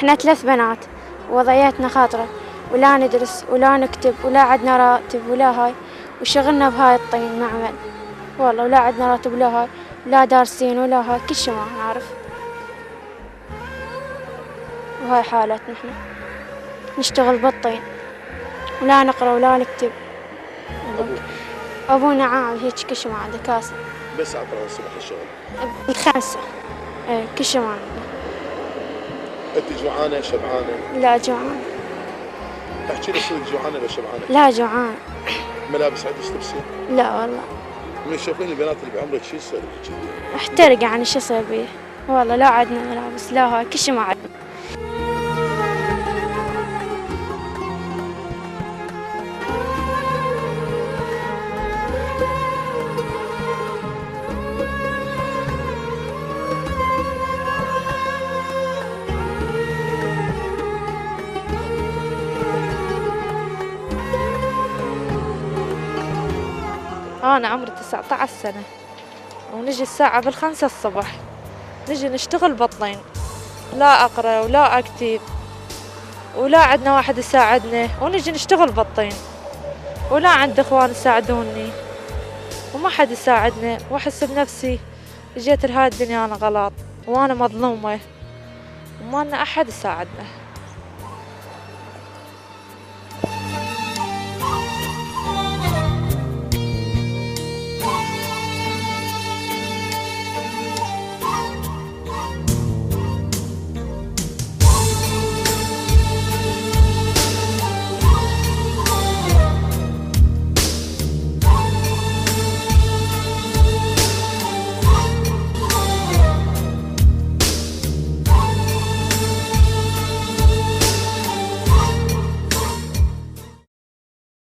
إحنا 3 بنات وضعيتنا خاطرة، ولا ندرس ولا نكتب ولا عدنا راتب ولا هاي، وشغلنا بهاي الطين معمل والله، ولا عدنا راتب ولا هاي، لا دارسين ولا هاي، كل شي ما نعرف. وهاي حالتنا إحنا، نشتغل بالطين ولا نقرأ ولا نكتب. أبونا عامل هيك كل شي ما عنده كاسة. بس عطنا الصبح الشغل؟ ب5. إيه كل شي ما عنده. انت جوعانه شبعانه؟ لا جوعانة. احكي لي صدق، جوعانه ولا شبعانه؟ لا جوعانة. ملابس عندك تلبسين؟ لا والله. من تشوفين البنات اللي بعمرك شو يصير لك كذي؟ احترق يعني شو يصير بيه؟ والله لا عدنا ملابس لا هاي، كل شي ما عدنا. أنا عمري 19 سنة، ونجي الساعة ب5 الصبح، نجي نشتغل بالطين، لا أقرأ ولا أكتب ولا عندنا واحد يساعدنا، ونجي نشتغل بالطين، ولا عندي إخوان يساعدوني وما حد يساعدنا، وأحس بنفسي جيت لهاي الدنيا أنا غلط وأنا مظلومة وما لنا أحد يساعدنا.